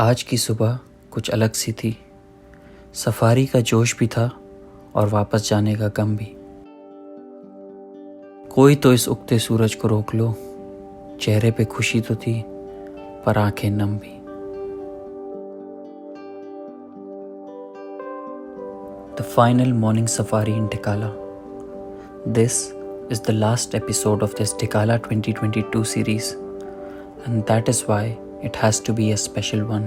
आज की सुबह कुछ अलग सी थी। सफारी का जोश भी था और वापस जाने का गम भी। कोई तो इस उगते सूरज को रोक लो। चेहरे पे खुशी तो थी पर आंखें नम भी। The final morning safari in Dhikala. This is the last episode of this Dhikala 2022 series, and that is why it has to be a special one.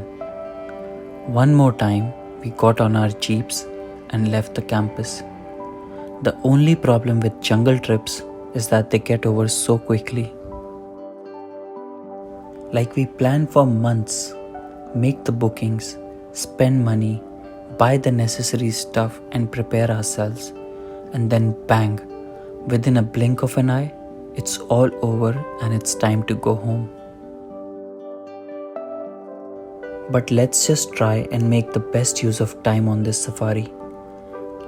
One more time, we got on our jeeps and left the campus. The only problem with jungle trips is that they get over so quickly. Like we plan for months, make the bookings, spend money, buy the necessary stuff and prepare ourselves, and then bang, within a blink of an eye, it's all over and it's time to go home. But let's just try and make the best use of time on this safari.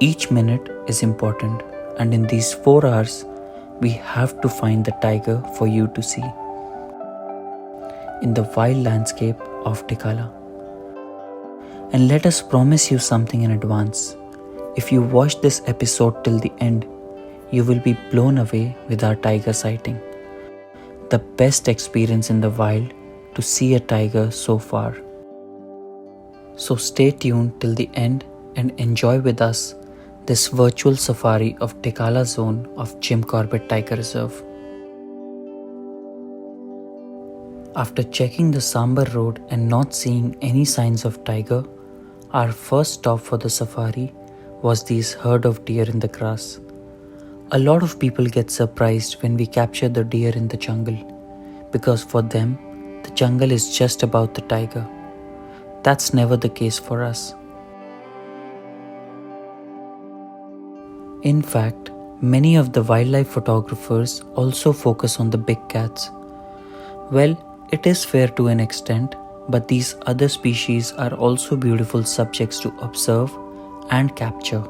Each minute is important, and in these 4 hours, we have to find the tiger for you to see in the wild landscape of Dhikala. And let us promise you something in advance. If you watch this episode till the end, you will be blown away with our tiger sighting. The best experience in the wild to see a tiger so far. So stay tuned till the end and enjoy with us this virtual safari of Dhikala zone of Jim Corbett Tiger Reserve. After checking the Sambar road and not seeing any signs of tiger, our first stop for the safari was these herd of deer in the grass. A lot of people get surprised when we capture the deer in the jungle, because for them, the jungle is just about the tiger. That's never the case for us. In fact, many of the wildlife photographers also focus on the big cats. Well, it is fair to an extent, but these other species are also beautiful subjects to observe and capture.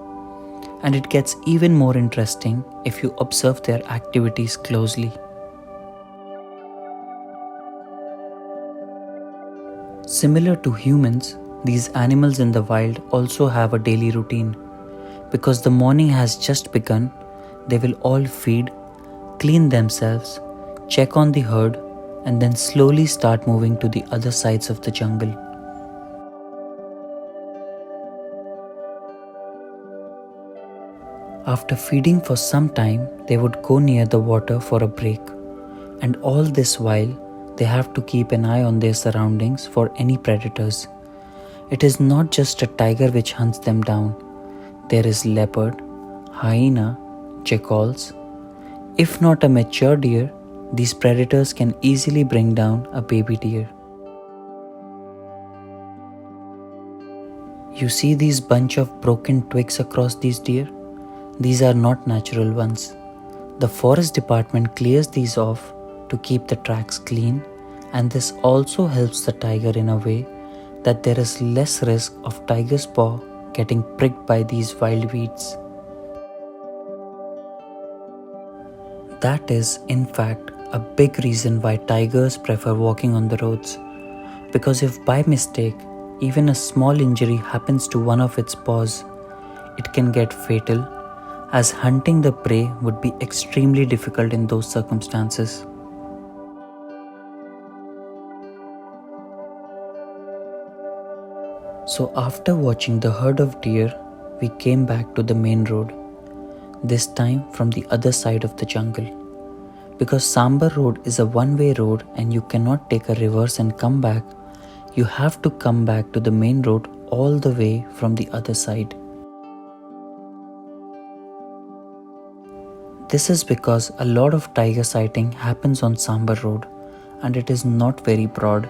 And it gets even more interesting if you observe their activities closely. Similar to humans, these animals in the wild also have a daily routine. Because the morning has just begun, they will all feed, clean themselves, check on the herd, and then slowly start moving to the other sides of the jungle. After feeding for some time, they would go near the water for a break. And all this while, they have to keep an eye on their surroundings for any predators. It is not just a tiger which hunts them down. There is leopard, hyena, jackals. If not a mature deer, these predators can easily bring down a baby deer. You see these bunch of broken twigs across these deer? These are not natural ones. The forest department clears these off to keep the tracks clean, and this also helps the tiger in a way that there is less risk of tiger's paw getting pricked by these wild weeds. That is, in fact, a big reason why tigers prefer walking on the roads, because if by mistake even a small injury happens to one of its paws, it can get fatal, as hunting the prey would be extremely difficult in those circumstances. So after watching the herd of deer, we came back to the main road, this time from the other side of the jungle. Because Sambar road is a one-way road and you cannot take a reverse and come back, you have to come back to the main road all the way from the other side. This is because a lot of tiger sighting happens on Sambar road and it is not very broad,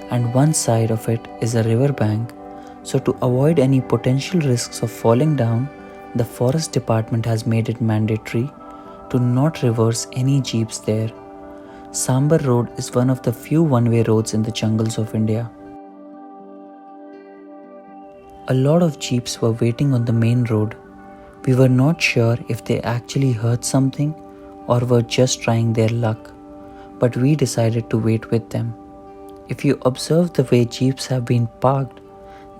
and one side of it is a river bank. So to avoid any potential risks of falling down, the forest department has made it mandatory to not reverse any jeeps there. Sambar road is one of the few one-way roads in the jungles of India. A lot of jeeps were waiting on the main road. We were not sure if they actually heard something or were just trying their luck, but we decided to wait with them. If you observe the way jeeps have been parked,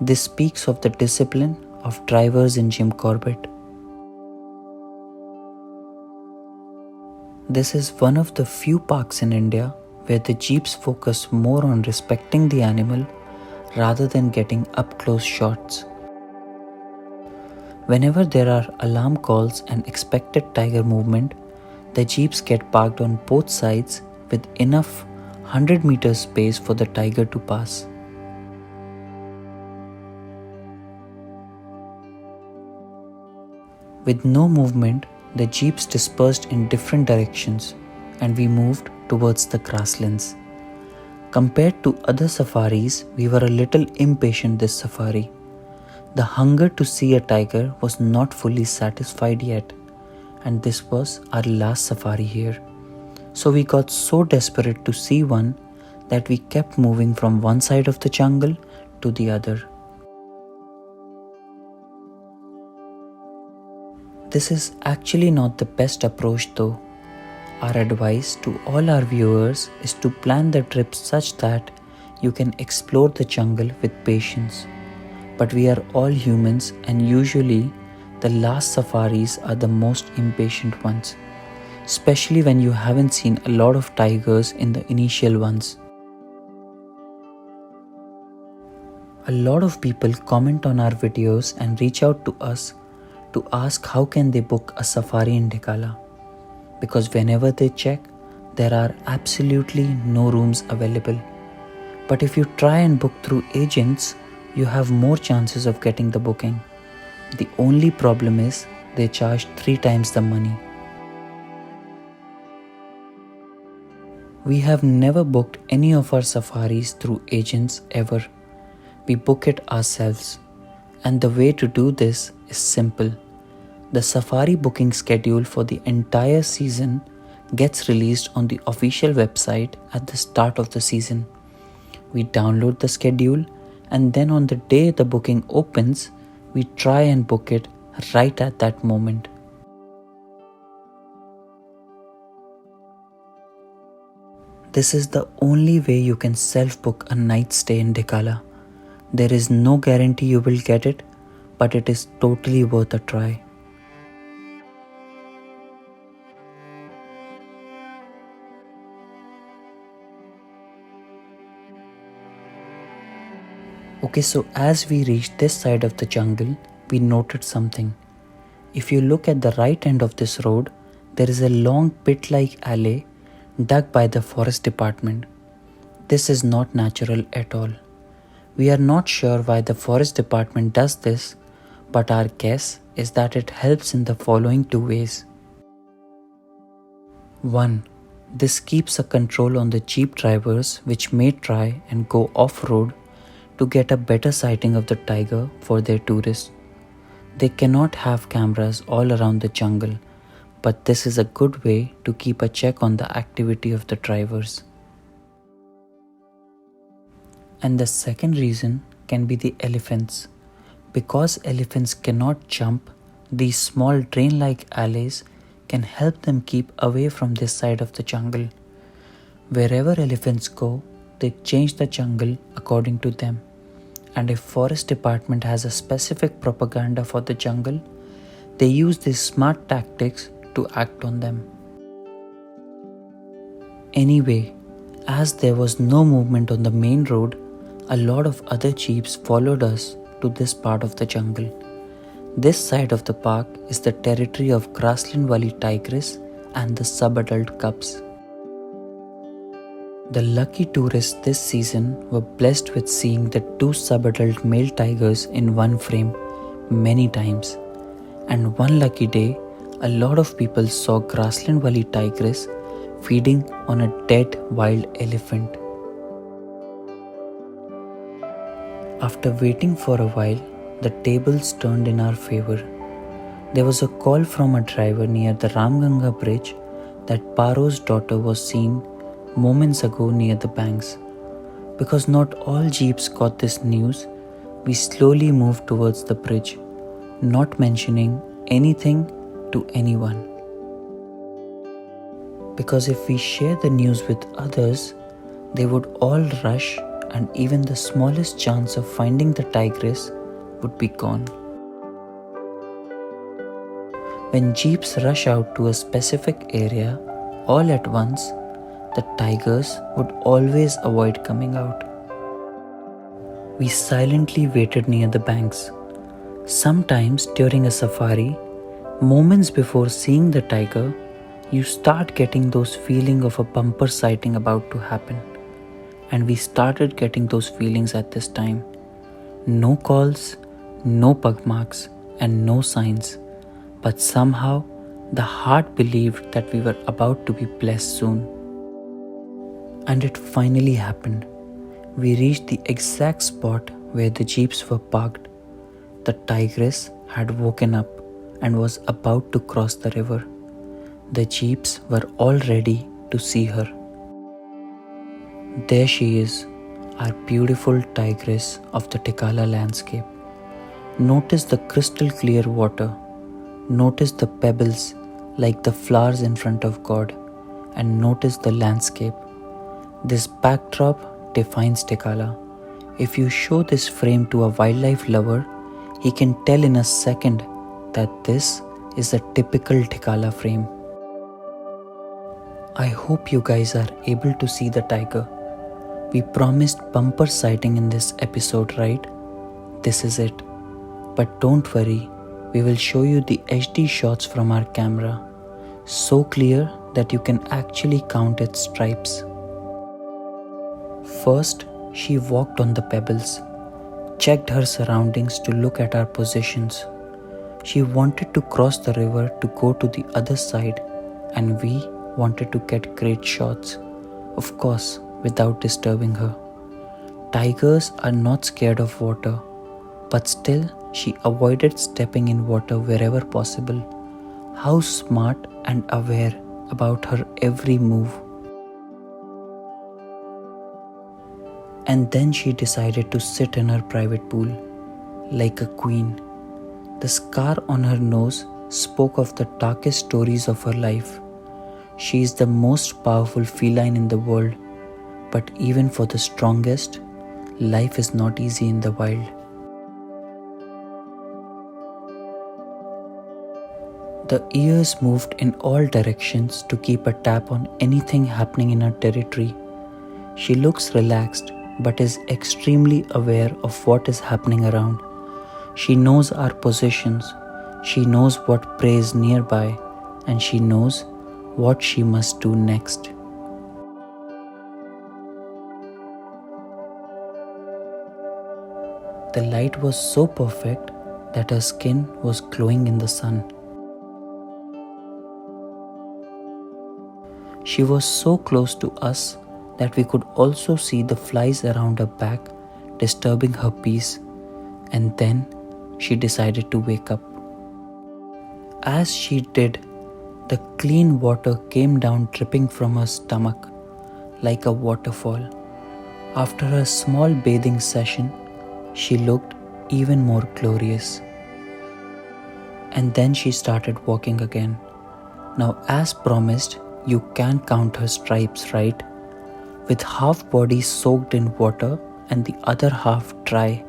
this speaks of the discipline of drivers in Jim Corbett. This is one of the few parks in India where the jeeps focus more on respecting the animal rather than getting up-close shots. Whenever there are alarm calls and expected tiger movement, the jeeps get parked on both sides with enough 100 meters space for the tiger to pass. With no movement, the jeeps dispersed in different directions and we moved towards the grasslands. Compared to other safaris, we were a little impatient this safari. The hunger to see a tiger was not fully satisfied yet, and this was our last safari here. So we got so desperate to see one that we kept moving from one side of the jungle to the other. This is actually not the best approach though. Our advice to all our viewers is to plan the trip such that you can explore the jungle with patience. But we are all humans and usually the last safaris are the most impatient ones, especially when you haven't seen a lot of tigers in the initial ones. A lot of people comment on our videos and reach out to us to ask how can they book a safari in Dhikala. Because whenever they check, there are absolutely no rooms available. But if you try and book through agents, you have more chances of getting the booking. The only problem is they charge 3 times the money. We have never booked any of our safaris through agents ever. We book it ourselves. And the way to do this is simple. The safari booking schedule for the entire season gets released on the official website at the start of the season. We download the schedule and then on the day the booking opens, we try and book it right at that moment. This is the only way you can self-book a night stay in Dhikala. There is no guarantee you will get it, but it is totally worth a try. Okay, so as we reached this side of the jungle, we noted something. If you look at the right end of this road, there is a long pit-like alley dug by the forest department. This is not natural at all. We are not sure why the forest department does this, but our guess is that it helps in the following 2 ways. 1. This keeps a control on the jeep drivers which may try and go off-road to get a better sighting of the tiger for their tourists. They cannot have cameras all around the jungle, but this is a good way to keep a check on the activity of the drivers. And the second reason can be the elephants. Because elephants cannot jump, these small drain-like alleys can help them keep away from this side of the jungle. Wherever elephants go, they change the jungle according to them. And if forest department has a specific propaganda for the jungle, they use these smart tactics to act on them. Anyway, as there was no movement on the main road, a lot of other jeeps followed us to this part of the jungle. This side of the park is the territory of grassland valley tigress and the sub-adult cubs. The lucky tourists this season were blessed with seeing the 2 sub-adult male tigers in one frame many times. And one lucky day, a lot of people saw grassland valley tigress feeding on a dead wild elephant. After waiting for a while, the tables turned in our favor. There was a call from a driver near the Ramganga bridge that Paro's daughter was seen moments ago near the banks. Because not all jeeps got this news, we slowly moved towards the bridge, not mentioning anything to anyone. Because if we share the news with others, they would all rush, and even the smallest chance of finding the tigress would be gone. When jeeps rush out to a specific area all at once, the tigers would always avoid coming out. We silently waited near the banks. Sometimes during a safari, moments before seeing the tiger, you start getting those feeling of a bumper sighting about to happen. And we started getting those feelings at this time. No calls, no pugmarks, and no signs. But somehow, the heart believed that we were about to be blessed soon. And it finally happened. We reached the exact spot where the jeeps were parked. The tigress had woken up and was about to cross the river. The jeeps were all ready to see her. There she is, our beautiful tigress of the Dhikala landscape. Notice the crystal clear water. Notice the pebbles like the flowers in front of God. And notice the landscape. This backdrop defines Dhikala. If you show this frame to a wildlife lover, he can tell in a second that this is a typical Dhikala frame. I hope you guys are able to see the tiger. We promised bumper sighting in this episode, right? This is it. But don't worry, we will show you the HD shots from our camera. So clear that you can actually count its stripes. First, she walked on the pebbles, checked her surroundings to look at our positions. She wanted to cross the river to go to the other side, and we wanted to get great shots. Of course, without disturbing her. Tigers are not scared of water, but still she avoided stepping in water wherever possible. How smart and aware about her every move. And then she decided to sit in her private pool, like a queen. The scar on her nose spoke of the darkest stories of her life. She is the most powerful feline in the world, but even for the strongest, life is not easy in the wild. The ears moved in all directions to keep a tab on anything happening in her territory. She looks relaxed, but is extremely aware of what is happening around. She knows our positions, she knows what prey is nearby, and she knows what she must do next. The light was so perfect that her skin was glowing in the sun. She was so close to us that we could also see the flies around her back disturbing her peace, and then she decided to wake up. As she did, the clean water came down dripping from her stomach like a waterfall. After her small bathing session, she looked even more glorious. And then she started walking again. Now, as promised, you can count her stripes, right? With half body soaked in water and the other half dry,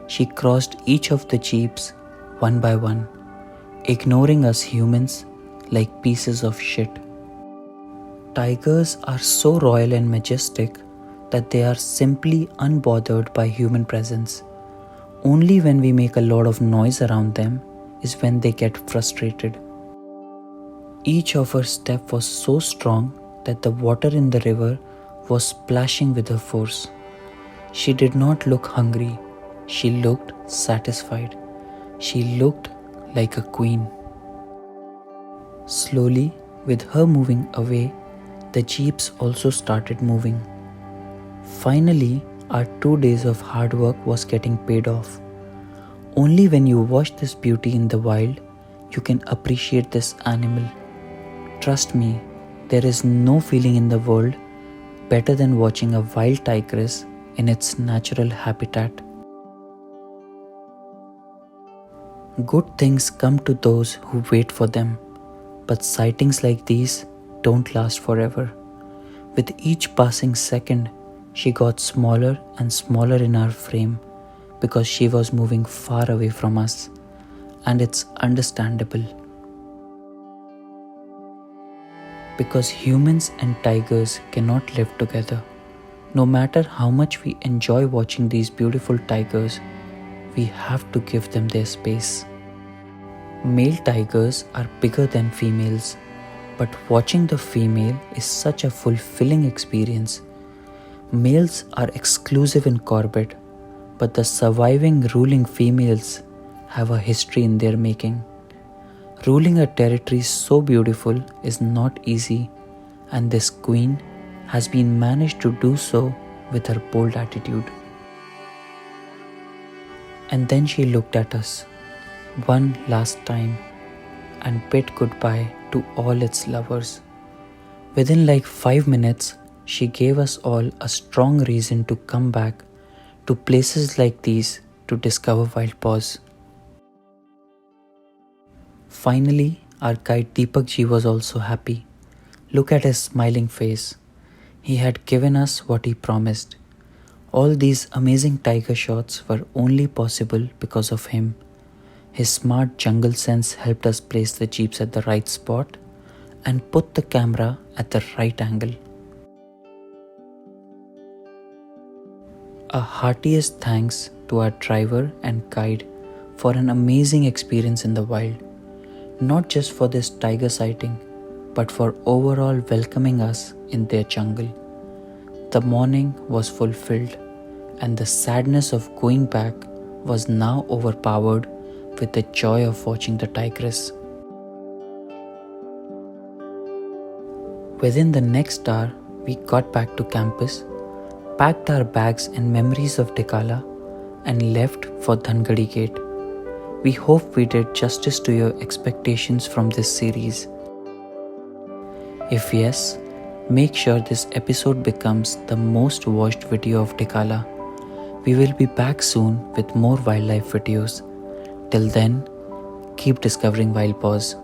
she crossed each of the jeeps one by one, ignoring us humans like pieces of shit. Tigers are so royal and majestic that they are simply unbothered by human presence. Only when we make a lot of noise around them is when they get frustrated. Each of her steps was so strong that the water in the river was splashing with her force. She did not look hungry. She looked satisfied. She looked like a queen. Slowly, with her moving away, the jeeps also started moving. Finally, our 2 days of hard work was getting paid off. Only when you watch this beauty in the wild, you can appreciate this animal. Trust me, there is no feeling in the world better than watching a wild tigress in its natural habitat. Good things come to those who wait for them, but sightings like these don't last forever. With each passing second, she got smaller and smaller in our frame because she was moving far away from us, and it's understandable. Because humans and tigers cannot live together. No matter how much we enjoy watching these beautiful tigers, we have to give them their space. Male tigers are bigger than females, but watching the female is such a fulfilling experience. Males are exclusive in Corbett, but the surviving ruling females have a history in their making. Ruling a territory so beautiful is not easy, and this queen has been managed to do so with her bold attitude. And then she looked at us one last time and bid goodbye to all its lovers. Within like 5 minutes, she gave us all a strong reason to come back to places like these to discover wild paws. Finally, our guide Deepak ji was also happy. Look at his smiling face. He had given us what he promised. All these amazing tiger shots were only possible because of him. His smart jungle sense helped us place the jeeps at the right spot and put the camera at the right angle. A heartiest thanks to our driver and guide for an amazing experience in the wild. Not just for this tiger sighting, but for overall welcoming us in their jungle. The morning was fulfilled, and the sadness of going back was now overpowered with the joy of watching the tigress. Within the next hour, we got back to campus, packed our bags and memories of Dhikala, and left for Dhangadi Gate. We hope we did justice to your expectations from this series. If yes, make sure this episode becomes the most watched video of Dhikala. We will be back soon with more wildlife videos. Till then, keep discovering wild paws.